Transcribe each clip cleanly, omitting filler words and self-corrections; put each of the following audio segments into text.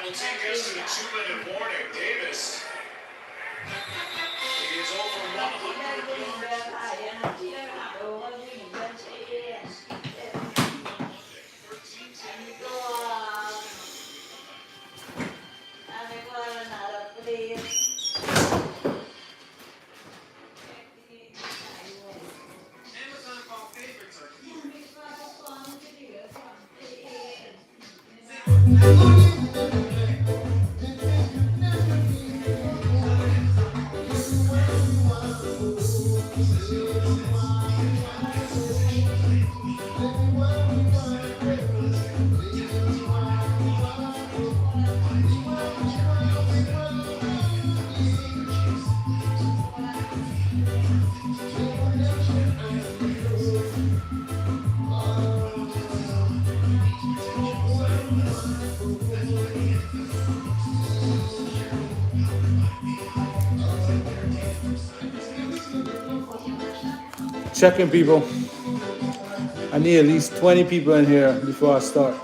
will take us to a 2-minute warning. Davis, he is over 100 Checking people. I need at least 20 people in here before I start.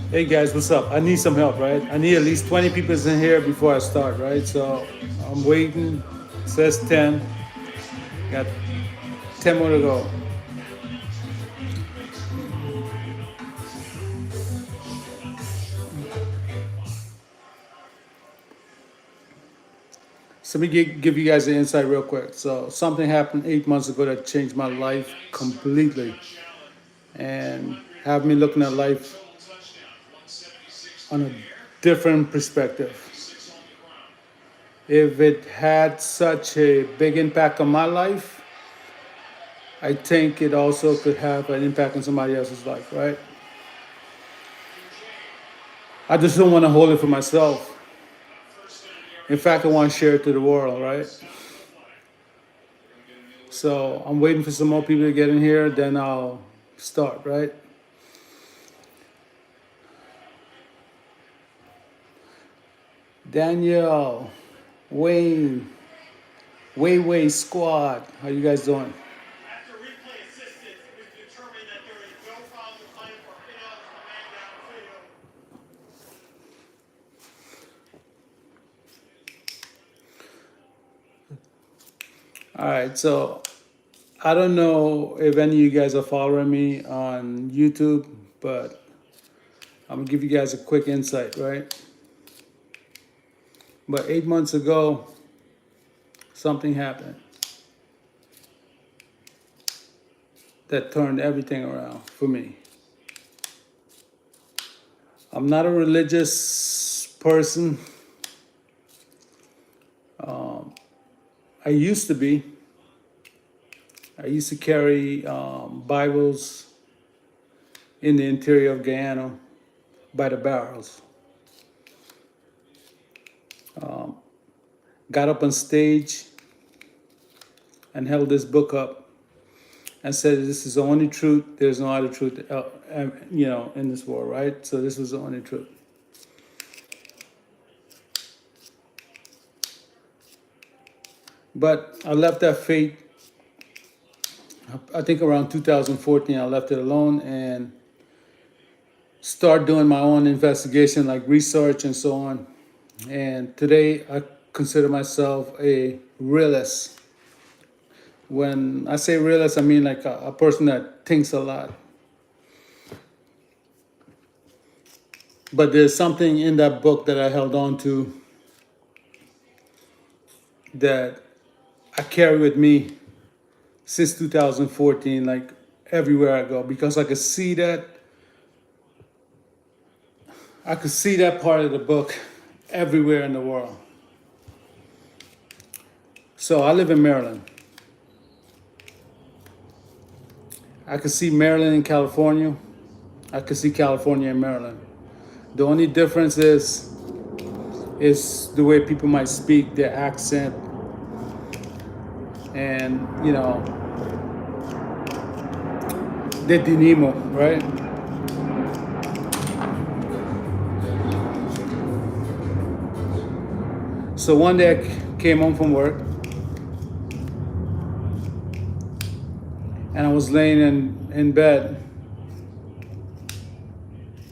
Hey guys, what's up? I need some help, right? I need at least 20 people in here before I start, right? So I'm waiting. It says 10. Got 10 more to go. So let me give you guys an insight real quick. So something happened 8 months ago that changed my life completely and have me looking at life on a different perspective. If it had such a big impact on my life, I think it also could have an impact on somebody else's life, right? I just don't want to hold it for myself. In fact, I want to share it to the world, right? So I'm waiting for some more people to get in here, then I'll start, right? Danielle, Wayne, Way Squad, how you guys doing? After replay assistance, we've determined that there is no foul claim for penalty for man downfield. All right, so I don't know if any of you guys are following me on YouTube, but I'm gonna give you guys a quick insight, right? But 8 months ago, something happened that turned everything around for me. I'm not a religious person. I used to be. I used to carry Bibles in the interior of Guyana by the barrels. got up on stage and held this book up and said, "This is the only truth. There's no other truth, in this world, right?" So this was the only truth. But I left that faith. I think around 2014, I left it alone and start doing my own investigation, like research and so on. And today, I consider myself a realist. When I say realist, I mean like a person that thinks a lot. But there's something in that book that I held on to that I carry with me since 2014, like everywhere I go, because I could see that part of the book everywhere in the world. So I live in Maryland. I could see Maryland and California. I could see California and Maryland. The only difference is the way people might speak, their accent, and their dinimo, right? So one day I came home from work and I was laying in bed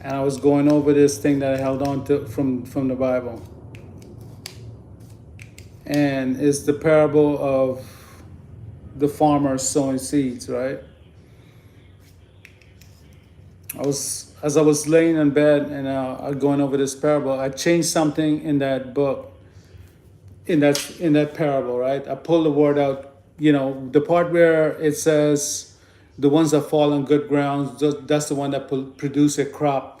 and I was going over this thing that I held on to from the Bible. And it's the parable of the farmer sowing seeds, right? As I was laying in bed and going over this parable, I changed something in that book, in that parable, right? I pulled the word out, the part where it says the ones that fall on good ground, that's the one that produce a crop,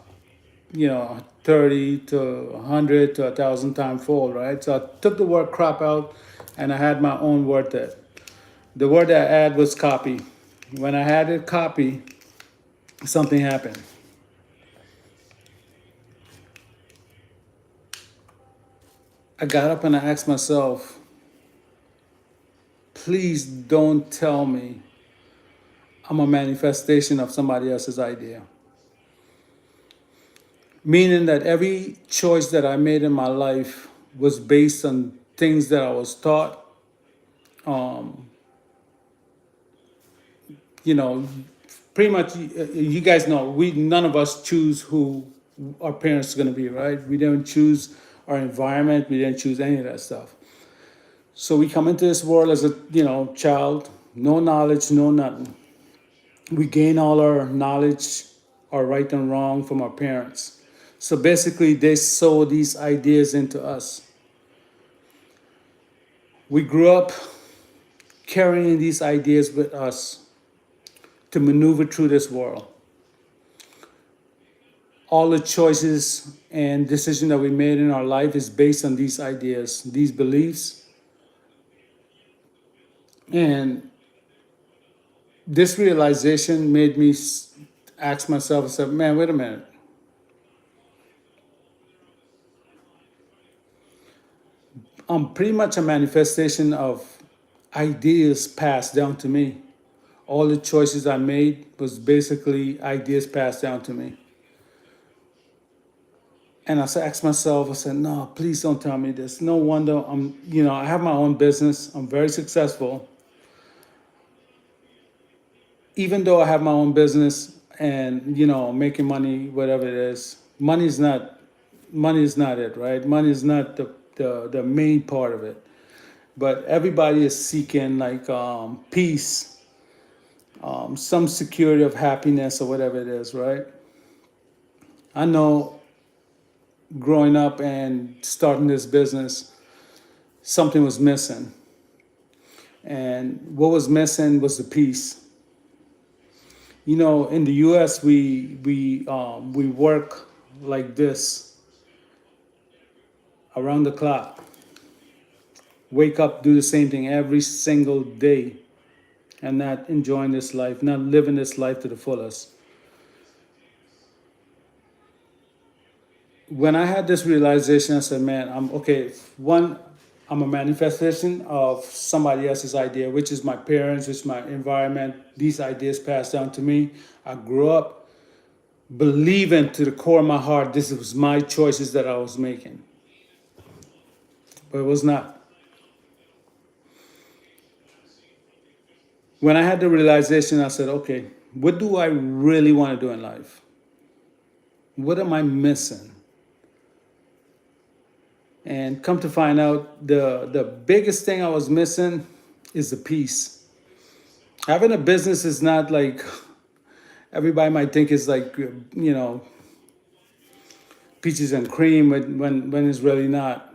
30 to 100 to 1,000 times fold, right? So I took the word crop out and I had my own word there. The word that I add was copy. When I added copy, something happened. I got up and I asked myself, please don't tell me I'm a manifestation of somebody else's idea. Meaning that every choice that I made in my life was based on things that I was taught. Pretty much, you guys know, none of us choose who our parents are going to be, right? We didn't choose our environment. We didn't choose any of that stuff. So we come into this world as a, child, no knowledge, no nothing. We gain all our knowledge, our right and wrong from our parents. So basically, they sow these ideas into us. We grew up carrying these ideas with us to maneuver through this world. All the choices and decisions that we made in our life is based on these ideas, these beliefs. And this realization made me ask myself, I said, man, wait a minute. I'm pretty much a manifestation of ideas passed down to me. All the choices I made was basically ideas passed down to me. And I asked myself, I said, no, please don't tell me this. No wonder I have my own business. I'm very successful. Even though I have my own business and, making money, whatever it is, money is not it, right? Money is not the main part of it. But everybody is seeking like peace, some security of happiness or whatever it is, right? I know growing up and starting this business, something was missing. And what was missing was the peace. In the U.S., we work like this around the clock. Wake up, do the same thing every single day, and not enjoying this life, not living this life to the fullest. When I had this realization, I said, man, I'm okay. One, I'm a manifestation of somebody else's idea, which is my parents, which is my environment. These ideas passed down to me. I grew up believing to the core of my heart this was my choices that I was making, but it was not. When I had the realization, I said, okay, what do I really want to do in life? What am I missing? And come to find out, the biggest thing I was missing is the peace. Having a business is not like everybody might think it's like, peaches and cream when it's really not.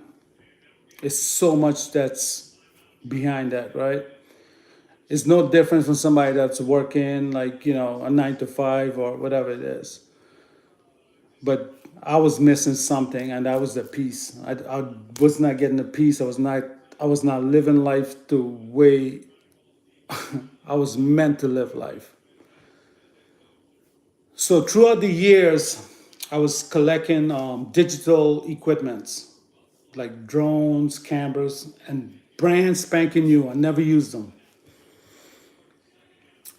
It's so much that's behind that, right? It's no different from somebody that's working like, a 9 to 5 or whatever it is. But I was missing something, and that was the peace. I was not getting the peace. I was not living life the way I was meant to live life. So throughout the years, I was collecting digital equipments like drones, cameras, and brand spanking new. I never used them.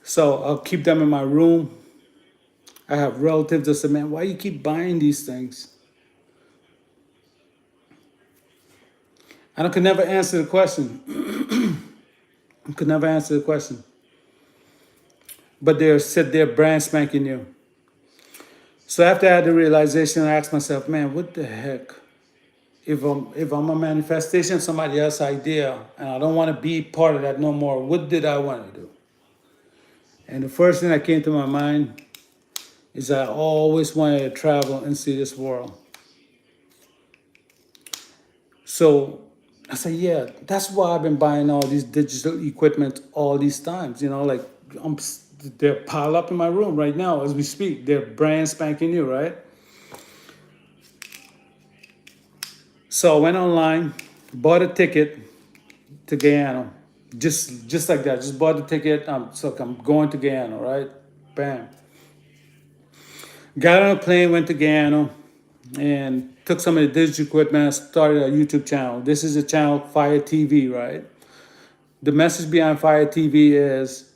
So I'll keep them in my room. I have relatives that say, man, why you keep buying these things? And I could never answer the question. I could never answer the question. But they're said they're brand spanking new. So after I had the realization, I asked myself, man, what the heck? If I'm a manifestation of somebody else's idea and I don't want to be part of that no more, what did I want to do? And the first thing that came to my mind is I always wanted to travel and see this world. So I said, yeah, that's why I've been buying all these digital equipment all these times. Like they're piled up in my room right now as we speak. They're brand spanking new, right? So I went online, bought a ticket to Guyana, just like that. Just bought the ticket. So I'm going to Guyana, right? Bam. Got on a plane, went to Guyana, and took some of the digital equipment and started a YouTube channel. This is a channel, Fire TV, right? The message behind Fire TV is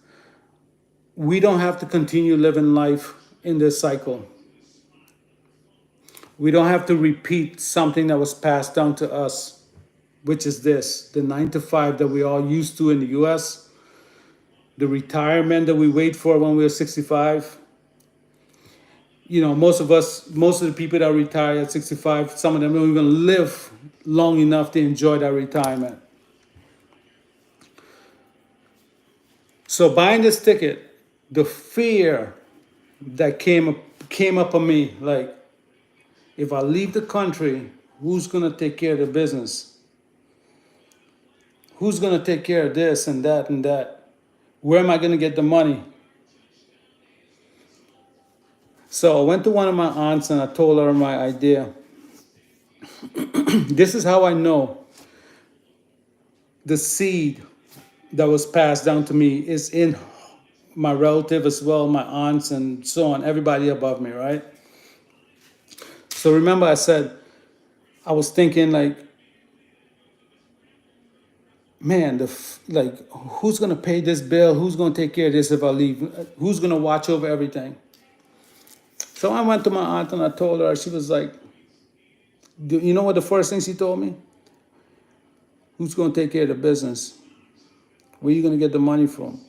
we don't have to continue living life in this cycle. We don't have to repeat something that was passed down to us, which is this, the 9 to 5 that we all used to in the US, the retirement that we wait for when we're 65. Most of the people that retire at 65, some of them don't even live long enough to enjoy that retirement. So buying this ticket, the fear that came up on me, like, if I leave the country, who's gonna take care of the business? Who's gonna take care of this and that and that? Where am I gonna get the money? So I went to one of my aunts and I told her my idea. This is how I know the seed that was passed down to me is in my relative as well, my aunts and so on, everybody above me, right? So remember I said, I was thinking like, man, who's gonna pay this bill? Who's gonna take care of this if I leave? Who's gonna watch over everything? So I went to my aunt and I told her, she was like, you know what the first thing she told me? Who's gonna take care of the business? Where are you gonna get the money from?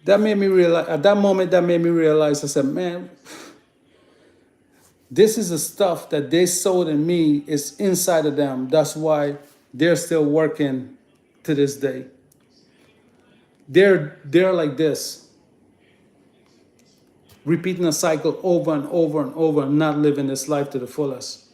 That made me realize, at that moment, I said, man, this is the stuff that they sold in me is inside of them. That's why they're still working to this day. They're like this, repeating a cycle over and over and over and not living this life to the fullest.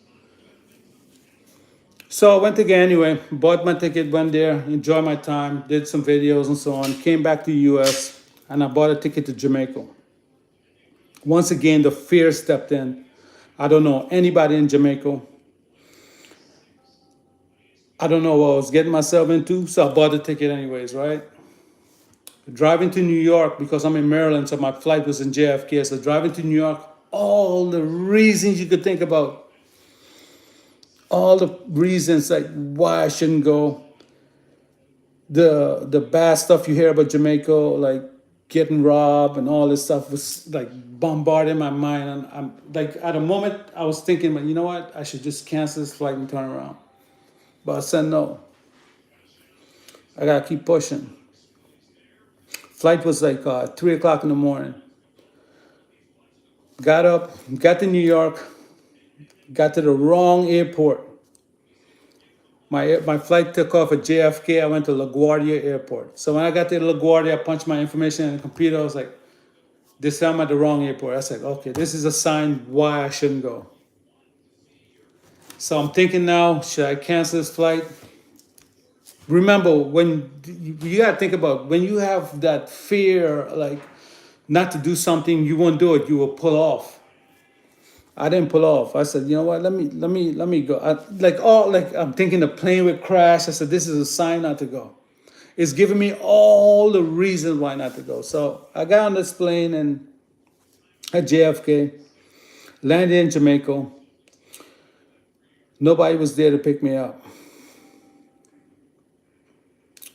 So I went again anyway, bought my ticket, went there, enjoyed my time, did some videos and so on, came back to the US, and I bought a ticket to Jamaica. Once again, the fear stepped in. I don't know anybody in Jamaica. I don't know what I was getting myself into, so I bought the ticket anyways, right? Driving to New York, because I'm in Maryland, so my flight was in JFK, so driving to New York, all the reasons you could think about. all the reasons like why I shouldn't go. The bad stuff you hear about Jamaica, like getting robbed and all this stuff, was like bombarding my mind. And I'm like, at a moment, I was thinking, but you know what? I should just cancel this flight and turn around. But I said no. I gotta keep pushing. Flight was like 3 o'clock in the morning. Got up, got to New York, got to the wrong airport. My flight took off at JFK. I went to LaGuardia Airport. So when I got to LaGuardia, I punched my information in the computer. I was like, this time I'm at the wrong airport. I was like, okay, this is a sign why I shouldn't go. So I'm thinking now, should I cancel this flight? Remember, when you gotta think about when you have that fear, like not to do something, you won't do it. You will pull off. I didn't pull off. I said, you know what? Let me go. I'm thinking the plane would crash. I said, this is a sign not to go. It's giving me all the reasons why not to go. So I got on this plane and at JFK, landed in Jamaica. Nobody was there to pick me up.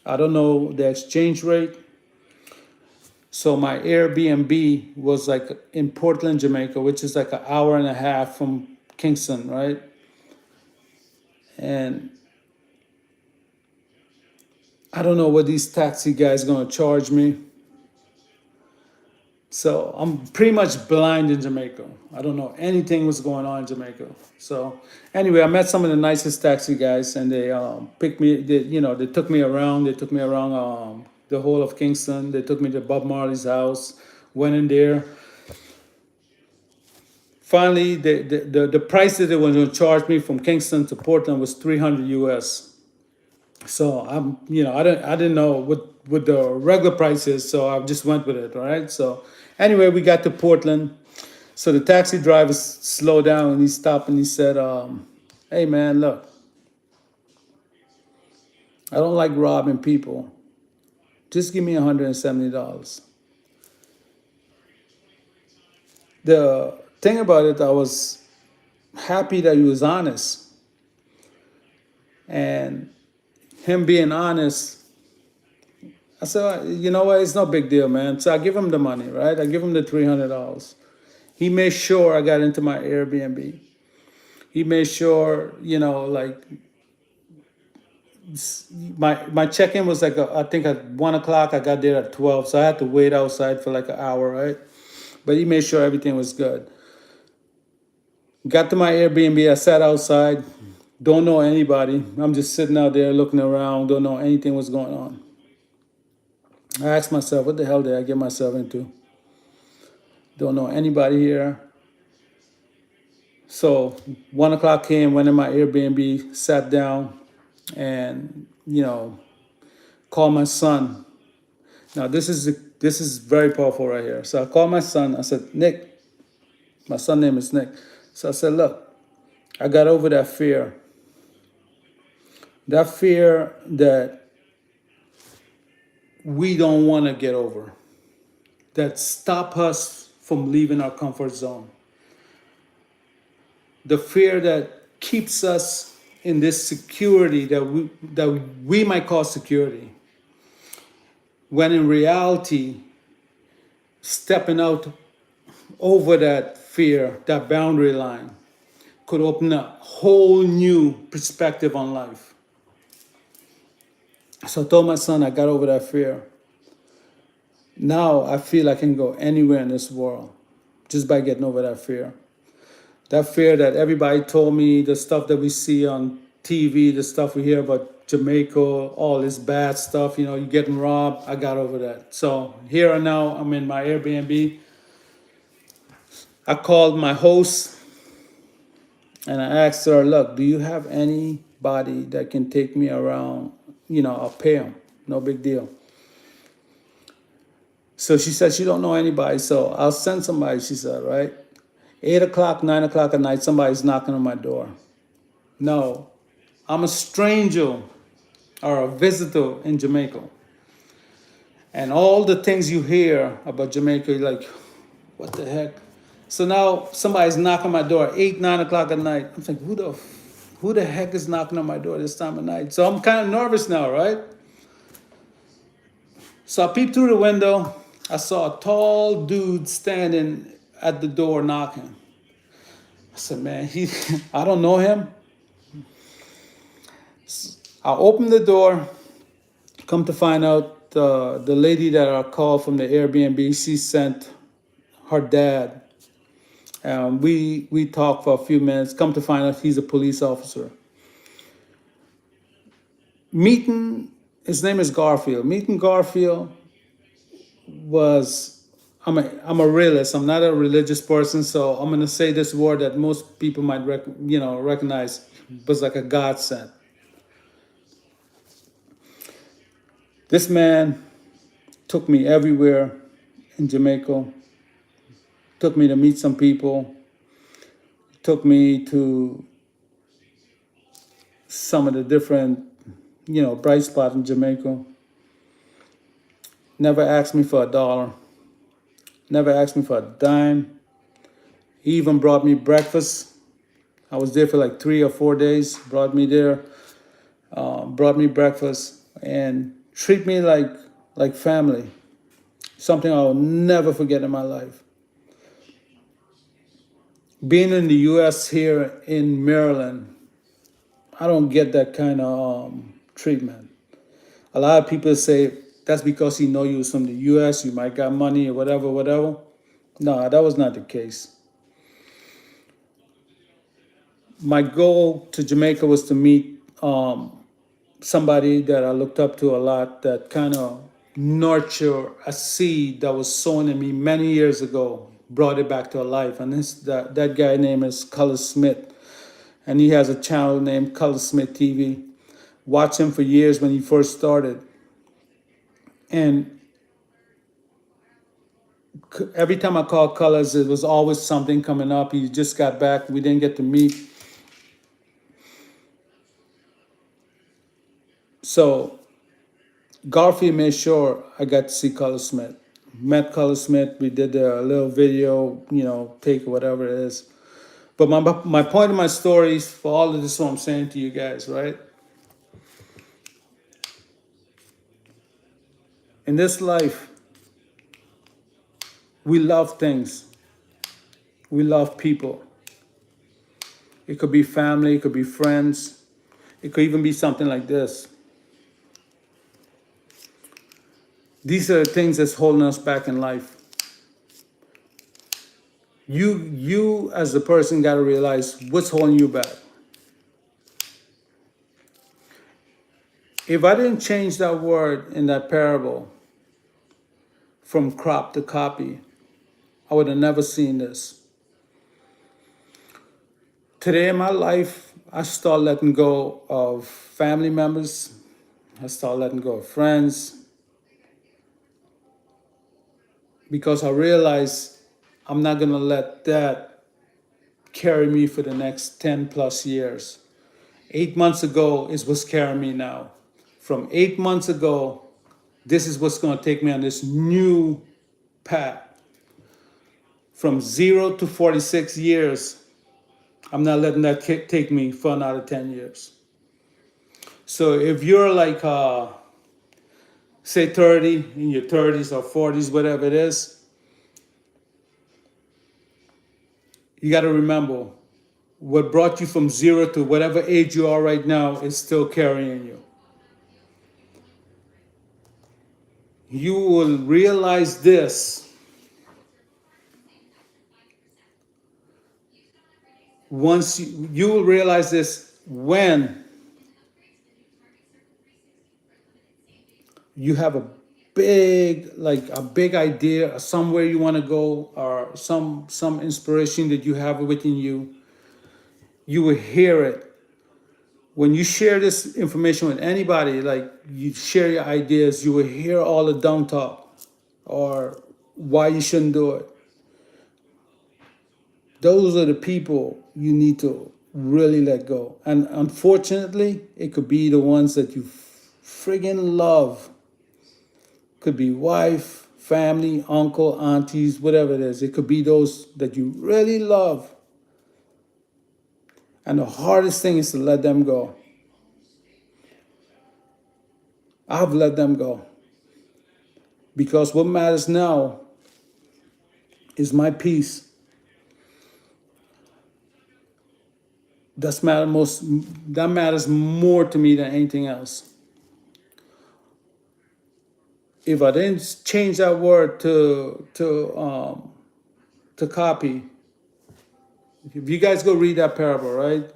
I don't know the exchange rate. So my Airbnb was like in Portland, Jamaica, which is like an hour and a half from Kingston, right? And I don't know what these taxi guys gonna charge me. So I'm pretty much blind in Jamaica. I don't know anything was going on in Jamaica. So anyway, I met some of the nicest taxi guys, and they picked me. They took me around. They took me around the whole of Kingston. They took me to Bob Marley's house. Went in there. Finally, the price that they were going to charge me from Kingston to Portland was $300 US. So I didn't know what the regular price is, so I just went with it. All right. So anyway, we got to Portland. So the taxi driver slowed down and he stopped and he said, "Hey man, look, I don't like robbing people. Just give me $170." The thing about it, I was happy that he was honest, and him being honest, I said, you know what, it's no big deal, man. So I give him the money, right? I give him the $300. He made sure I got into my Airbnb. He made sure, like my check-in was like I think at 1 o'clock. I got there at 12, so I had to wait outside for like an hour, right? But he made sure everything was good. Got to my Airbnb. I sat outside. Don't know anybody. I'm just sitting out there looking around. Don't know anything was going on. I asked myself, what the hell did I get myself into? Don't know anybody here. So 1 o'clock came, went in my Airbnb, sat down, and called my son. Now this is very powerful right here. So I called my son. I said, Nick, my son's name is Nick. So I said, look, I got over that fear. That fear that we don't want to get over. That stop us from leaving our comfort zone. The fear that keeps us in this security that we might call security. When in reality, stepping out over that fear, that boundary line, could open a whole new perspective on life. So I told my son I got over that fear. Now I feel I can go anywhere in this world just by getting over that fear. That fear that everybody told me, the stuff that we see on TV, the stuff we hear about Jamaica, all this bad stuff, you're getting robbed. I got over that. So here and now, I'm in my Airbnb. I called my host and I asked her, look, do you have anybody that can take me around? I'll pay them. No big deal. So she said she don't know anybody, so I'll send somebody, she said, right? 8 o'clock, 9 o'clock at night, somebody's knocking on my door. No, I'm a stranger or a visitor in Jamaica. And all the things you hear about Jamaica, you're like, what the heck? So now somebody's knocking on my door at 8, 9 o'clock at night. I'm like, who who the heck is knocking on my door this time of night? So I'm kind of nervous now, right? So I peeped through the window. I saw a tall dude standing at the door knocking. I said, man, I don't know him. I opened the door. Come to find out, the lady that I called from the Airbnb, she sent her dad. We talked for a few minutes. Come to find out, he's a police officer. Meeting, his name is Garfield. Meeting Garfield was, I'm a realist. I'm not a religious person, so I'm gonna say this word that most people might recognize, was like a godsend. This man took me everywhere in Jamaica. Took me to meet some people. Took me to some of the different, bright spots in Jamaica. Never asked me for $1. Never asked me for a dime. He even brought me breakfast. I was there for like 3 or 4 days. Brought me there. Brought me breakfast and treat me like family. Something I will never forget in my life. Being in the U.S. here in Maryland, I don't get that kind of treatment. A lot of people say that's because he know you was from the U.S., you might got money or whatever, whatever. No, that was not the case. My goal to Jamaica was to meet somebody that I looked up to a lot, that kind of nurture a seed that was sown in me many years ago, brought it back to life. And that guy name is Color Smith. And he has a channel named Color Smith TV. Watched him for years when he first started. And every time I called Colors, it was always something coming up. He just got back. We didn't get to meet. So Garfield made sure I got to see Color Smith. Met Color Smith. We did a little video, take whatever it is. But my point of my story is, for all of this, what I'm saying to you guys, right? In this life, we love things. We love people. It could be family, it could be friends. It could even be something like this. These are the things that's holding us back in life. You as a person got to realize what's holding you back. If I didn't change that word in that parable from crop to copy, I would have never seen this. Today in my life, I start letting go of family members. I start letting go of friends. Because I realize I'm not going to let that carry me for the next 10 plus years. 8 months ago is what's carrying me now. From 8 months ago, this is what's going to take me on this new path. From 0 to 46 years, I'm not letting that take me for another 10 years. So if you're like, say 30, in your 30s or 40s, whatever it is, you got to remember, what brought you from 0 to whatever age you are right now is still carrying you. You will realize this once you will realize this when you have a big idea, somewhere you want to go, or some inspiration that you have within you. You will hear it. When you share this information with anybody, like you share your ideas, you will hear all the dumb talk or why you shouldn't do it. Those are the people you need to really let go. And unfortunately, it could be the ones that you friggin' love. Could be wife, family, uncle, aunties, whatever it is. It could be those that you really love. And the hardest thing is to let them go. I've let them go. Because what matters now is my peace. That matters more to me than anything else. If I didn't change that word to copy, if you guys go read that parable, right?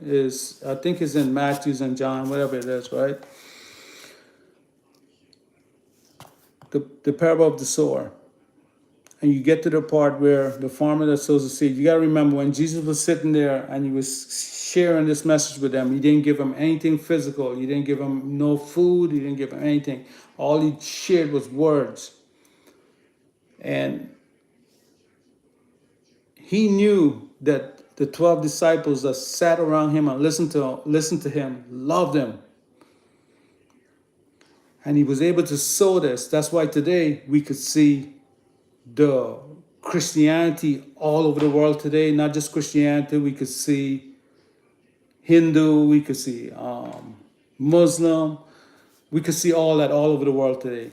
I think it's in Matthews and John, whatever it is, right? The parable of the sower. And you get to the part where the farmer that sows the seed. You got to remember when Jesus was sitting there and he was sharing this message with them, he didn't give them anything physical. He didn't give them no food. He didn't give them anything. All he shared was words. And he knew that the 12 disciples that sat around him and listened to him loved him. And he was able to sow this. That's why today we could see the Christianity all over the world today. Not just Christianity, we could see Hindu, we could see Muslim, we could see all that all over the world today.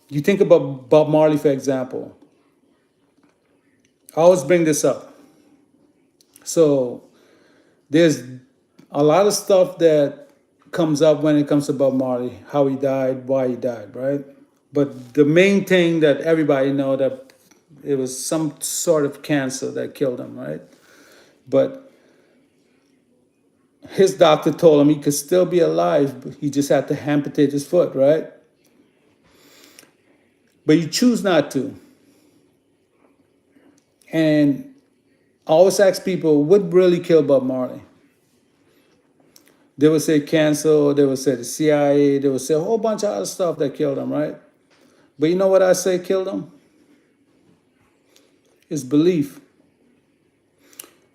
You think about Bob Marley, for example. I always bring this up. So there's a lot of stuff that comes up when it comes to Bob Marley, how he died, why he died, right? But the main thing that everybody know that it was some sort of cancer that killed him, right? But his doctor told him he could still be alive, but he just had to amputate his foot, right? But you choose not to. And I always ask people, what really killed Bob Marley? They would say cancer, they would say the CIA, they would say a whole bunch of other stuff that killed him, right? But you know what I say killed him? His belief.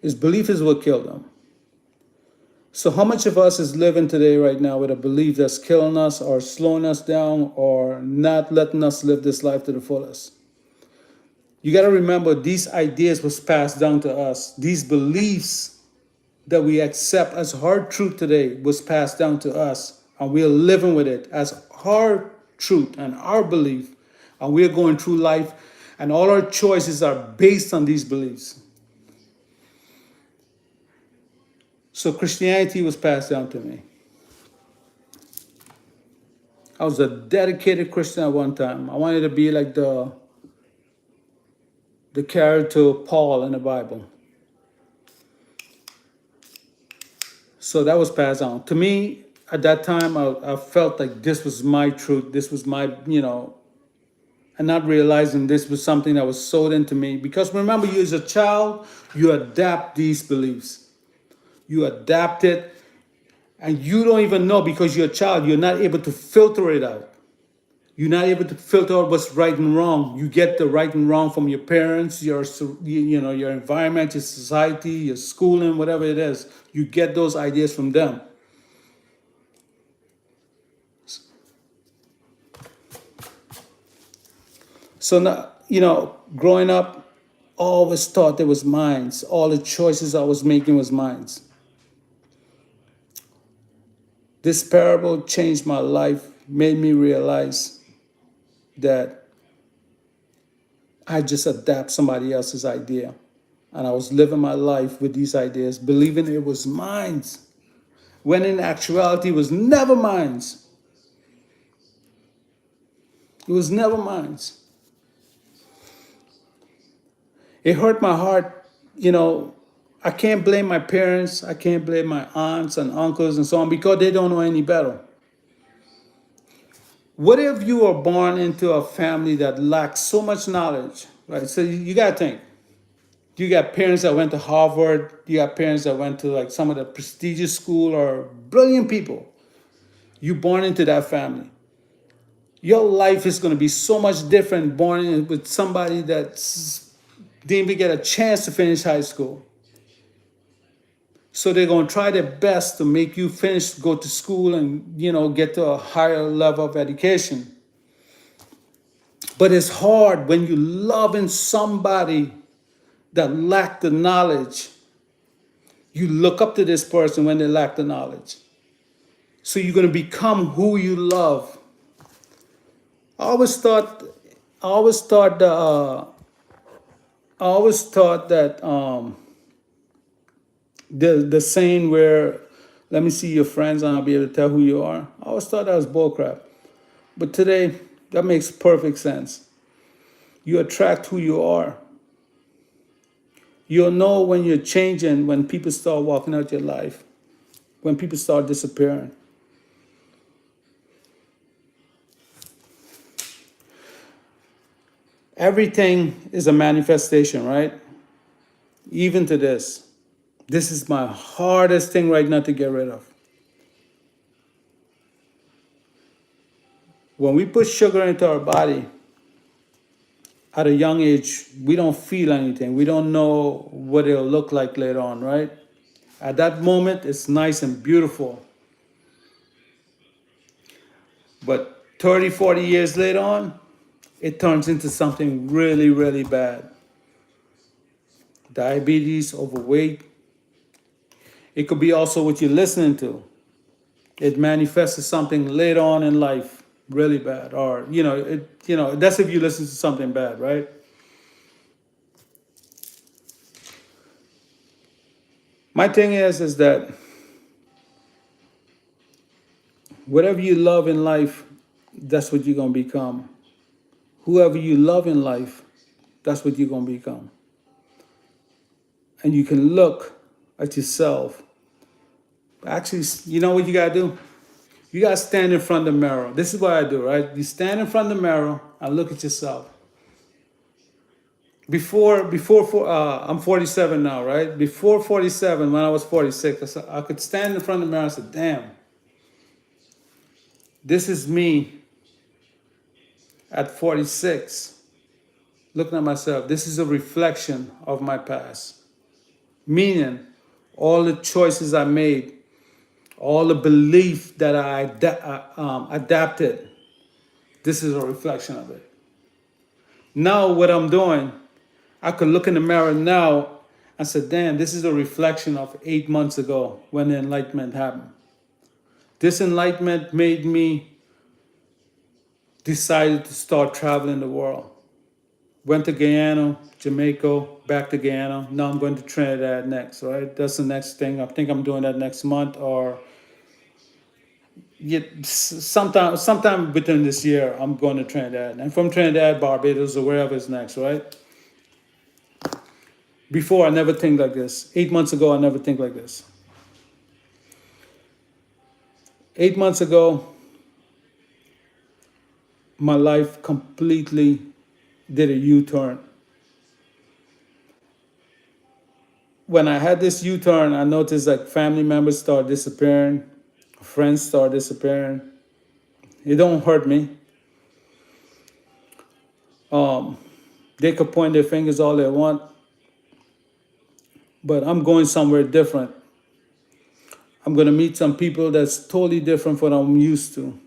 His belief is what killed him. So how much of us is living today right now with a belief that's killing us or slowing us down or not letting us live this life to the fullest? You got to remember these ideas was passed down to us. These beliefs that we accept as hard truth today was passed down to us. And we're living with it as hard truth and our belief. And we're going through life and all our choices are based on these beliefs. So Christianity was passed down to me. I was a dedicated Christian at one time. I wanted to be like the character Paul in the Bible. So that was passed on. To me, at that time, I felt like this was my truth. This was my, and not realizing this was something that was sold into me. Because remember, you as a child, you adapt these beliefs. You adapt it, and you don't even know because you're a child, you're not able to filter it out. You're not able to filter out what's right and wrong. You get the right and wrong from your parents, your environment, your society, your schooling, whatever it is. You get those ideas from them. So now, growing up, I always thought it was mine. All the choices I was making was mine. This parable changed my life, made me realize that I just adapt somebody else's idea. And I was living my life with these ideas, believing it was mine, when in actuality it was never mine. It was never mine. It hurt my heart, I can't blame my parents, I can't blame my aunts and uncles and so on because they don't know any better. What if you were born into a family that lacks so much knowledge, right? So you got to think. You got parents that went to Harvard, you got parents that went to like some of the prestigious school or brilliant people. You born into that family. Your life is going to be so much different born in with somebody that didn't even get a chance to finish high school. So they're going to try their best to make you go to school and, get to a higher level of education. But it's hard when you're loving somebody that lack the knowledge You look up to this person when they lack the knowledge. So you're going to become who you love. I always thought, I always thought, I always thought that the saying where, let me see your friends and I'll be able to tell who you are. I always thought that was bullcrap. But today, that makes perfect sense. You attract who you are. You'll know when you're changing, when people start walking out your life, when people start disappearing. Everything is a manifestation, right? Even to this. This is my hardest thing right now to get rid of. When we put sugar into our body at a young age, we don't feel anything. We don't know what it'll look like later on, right? At that moment, it's nice and beautiful. But 30, 40 years later on, it turns into something really, really bad. Diabetes, overweight. It could be also what you're listening to. It manifests as something later on in life, really bad. Or, that's if you listen to something bad, right? My thing is that whatever you love in life, that's what you're going to become. Whoever you love in life, that's what you're going to become. And you can look at yourself. Actually, you know what you got to do? You got to stand in front of the mirror. This is what I do, right? You stand in front of the mirror and look at yourself. I'm 47 now, right? Before 47, when I was 46, I could stand in front of the mirror and say, damn, this is me at 46, looking at myself. This is a reflection of my past. Meaning, all the choices I made, all the belief that I adapted, this is a reflection of it. Now what I'm doing, I could look in the mirror now and say, damn, this is a reflection of 8 months ago when the enlightenment happened. This enlightenment made me decide to start traveling the world. Went to Guyana, Jamaica, back to Guyana. Now I'm going to Trinidad next, right? That's the next thing. I think I'm doing that next month or sometime within this year, I'm going to Trinidad. And from Trinidad, Barbados, or wherever is next, right? Before, I never think like this. 8 months ago, I never think like this. 8 months ago, my life completely did a U-turn. When I had this U-turn, I noticed that family members start disappearing, friends start disappearing. It don't hurt me. They could point their fingers all they want, but I'm going somewhere different. I'm going to meet some people that's totally different from what I'm used to.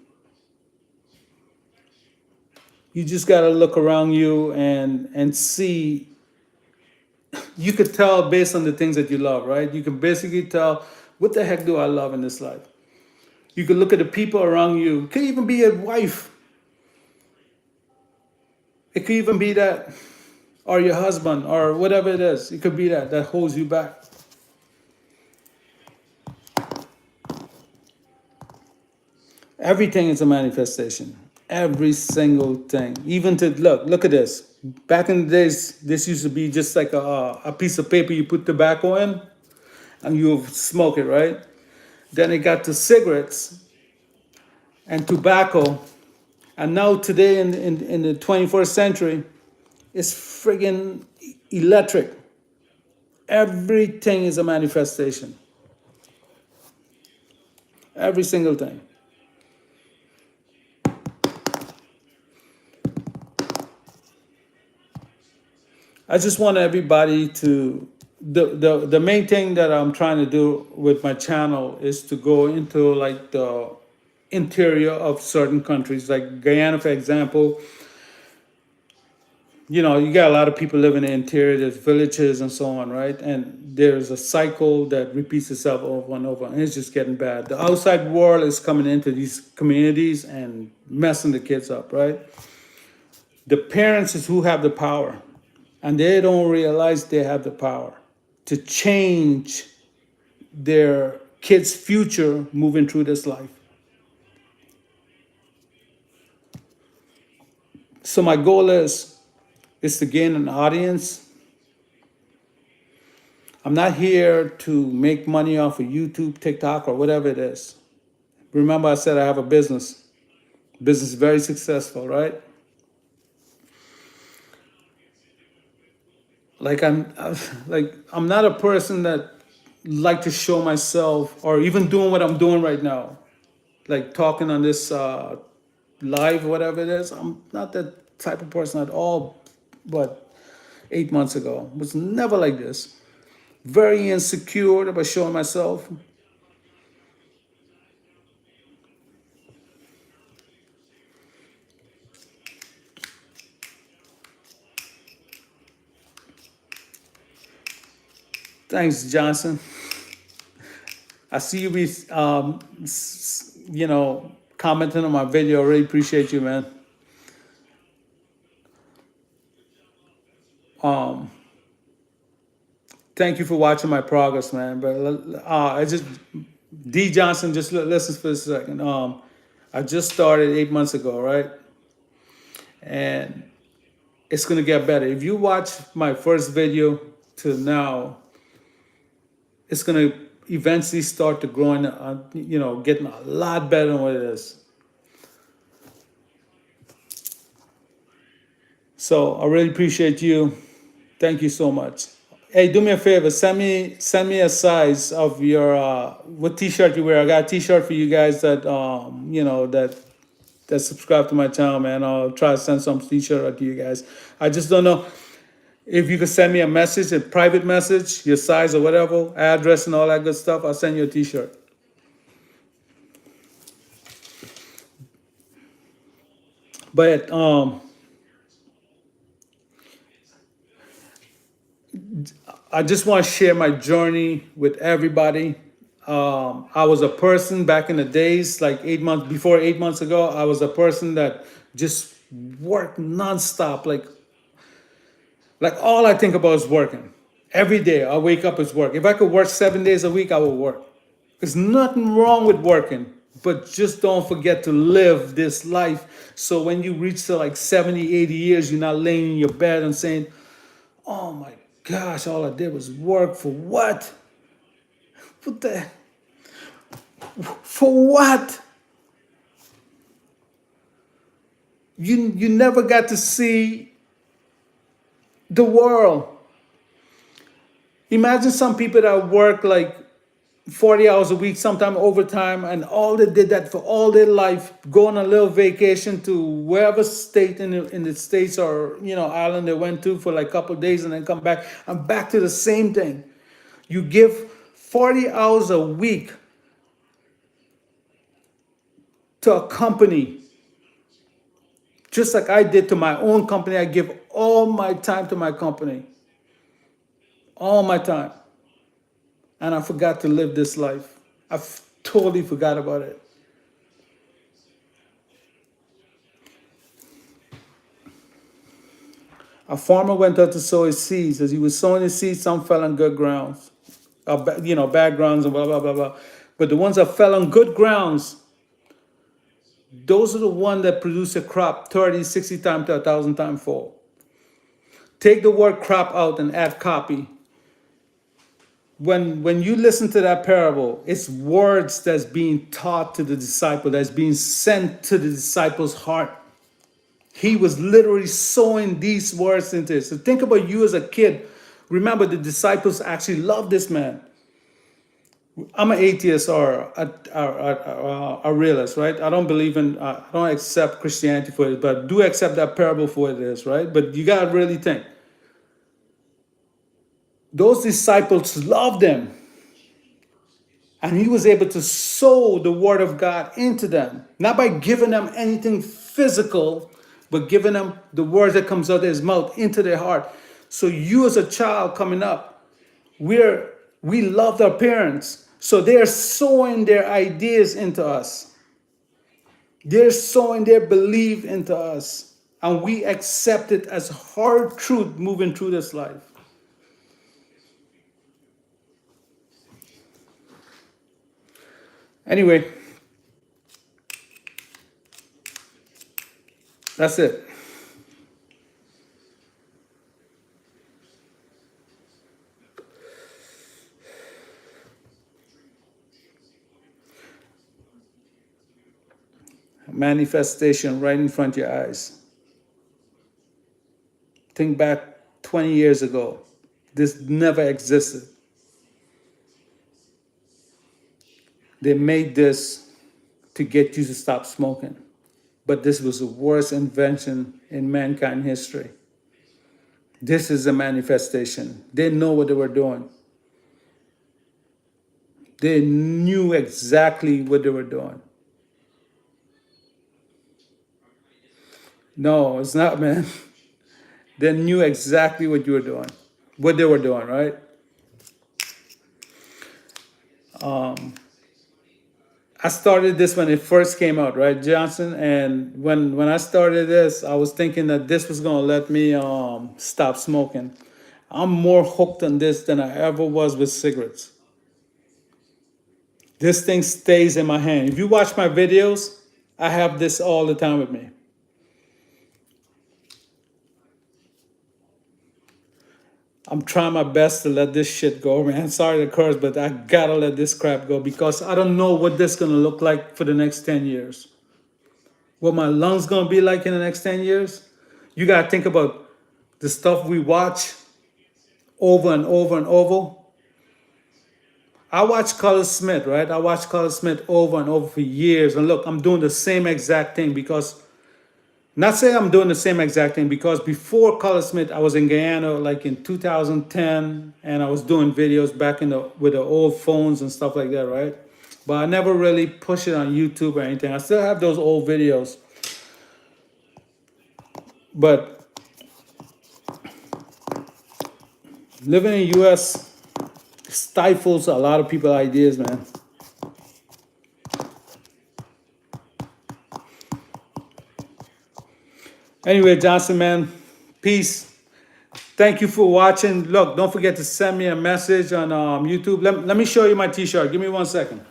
You just got to look around you and see. You could tell based on the things that you love, right? You can basically tell, what the heck do I love in this life? You can look at the people around you. It could even be a wife. It could even be that, or your husband, or whatever it is. It could be that holds you back. Everything is a manifestation. Every single thing. Even to look at this. Back in the days, this used to be just like a piece of paper you put tobacco in and you smoke it, right? Then it got to cigarettes and tobacco. And now today in the 21st century, it's friggin' electric. Everything is a manifestation. Every single thing. I just want everybody to, the main thing that I'm trying to do with my channel is to go into like the interior of certain countries, like Guyana, for example. you got a lot of people living in the interior, there's villages and so on, right? And there's a cycle that repeats itself over and over, and it's just getting bad. The outside world is coming into these communities and messing the kids up, right? The parents is who have the power, and they don't realize they have the power to change their kids' future moving through this life. So my goal is to gain an audience. I'm not here to make money off of YouTube, TikTok, or whatever it is. Remember, I said I have a business. Business is very successful, right? Like I'm not a person that like to show myself or even doing what I'm doing right now, like talking on this live, whatever it is. I'm not that type of person at all. But 8 months ago, was never like this. Very insecure about showing myself. Thanks, Johnson. I see you be, commenting on my video. I really appreciate you, man. Thank you for watching my progress, man. But I just, D Johnson, just listen for a second. I just started 8 months ago, right? And it's gonna get better. If you watch my first video to now, it's gonna eventually start to growing, getting a lot better than what it is. So I really appreciate you. Thank you so much. Hey, do me a favor. Send me a size of your what T-shirt you wear. I got a T-shirt for you guys that that subscribe to my channel, man. I'll try to send some T-shirt out to you guys. I just don't know if you could send me a message, a private message, your size or whatever, address and all that good stuff. I'll send you a T-shirt. But I just want to share my journey with everybody. I was a person back in the days, like 8 months before 8 months ago. I was a person that just worked nonstop. Like all I think about is working. Every day I wake up is work. If I could work 7 days a week, I would work. There's nothing wrong with working, but just don't forget to live this life. So when you reach to like 70, 80 years, you're not laying in your bed and saying, oh my gosh, all I did was work for what? What the? For what? You never got to see the world. Imagine some people that work like 40 hours a week, sometime overtime, and all they did that for all their life, go on a little vacation to wherever state in the States or island they went to for like a couple of days and then come back and back to the same thing. You give 40 hours a week to a company, just like I did to my own company. I give all my time to my company, all my time. And I forgot to live this life. Totally forgot about it. A farmer went out to sow his seeds. As he was sowing his seeds, some fell on good grounds, bad grounds and blah, blah, blah, blah. But the ones that fell on good grounds, those are the ones that produce a crop 30, 60 times to 1,000 times fold. Take the word crop out and add copy. When you listen to that parable, it's words that's being taught to the disciple, that's being sent to the disciple's heart. He was literally sowing these words into it. So think about you as a kid. Remember, the disciples actually loved this man. I'm an atheist or a realist, right? I don't believe in, I don't accept Christianity for it, but do accept that parable for what it is, right? But you got to really think. Those disciples loved him. And he was able to sow the word of God into them. Not by giving them anything physical, but giving them the words that comes out of his mouth into their heart. So you as a child coming up, we loved our parents. So they're sowing their ideas into us. They're sowing their belief into us. And we accept it as hard truth moving through this life. Anyway, that's it. Manifestation right in front of your eyes. Think back 20 years ago. This never existed. They made this to get you to stop smoking. But this was the worst invention in mankind history. This is a manifestation. They know what they were doing. They knew exactly what they were doing. No, it's not, man. They knew exactly what you were doing, what they were doing, right? I started this when it first came out, right, Johnson? And when I started this, I was thinking that this was gonna let me stop smoking. I'm more hooked on this than I ever was with cigarettes. This thing stays in my hand. If you watch my videos, I have this all the time with me. I'm trying my best to let this shit go, man. Sorry to curse, but I gotta let this crap go because I don't know what this is gonna look like for the next 10 years. What my lungs gonna be like in the next 10 years. You gotta think about the stuff we watch over and over and over. I watch Colin Smith, right? I watched Colin Smith over and over for years. And look, I'm doing the same exact thing because, not saying I'm doing the same exact thing because before Colin Smith, I was in Guyana like in 2010 and I was doing videos back in with the old phones and stuff like that, right? But I never really pushed it on YouTube or anything. I still have those old videos. But living in the US stifles a lot of people's ideas, man. Anyway, Johnson, man, peace. Thank you for watching. Look, don't forget to send me a message on YouTube. Let me show you my t-shirt. Give me 1 second.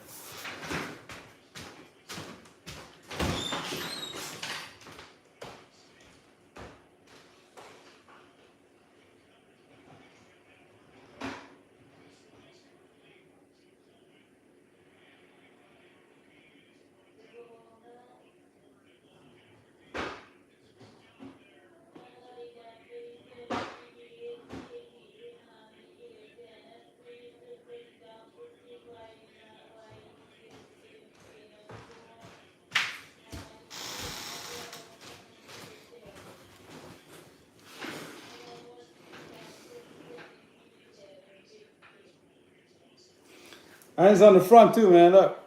Mine's on the front too, man. Look.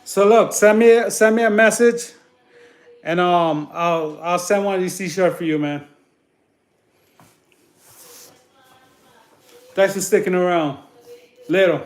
So look, send me a message, and I'll send one of these t-shirts for you, man. Thanks for sticking around. Later.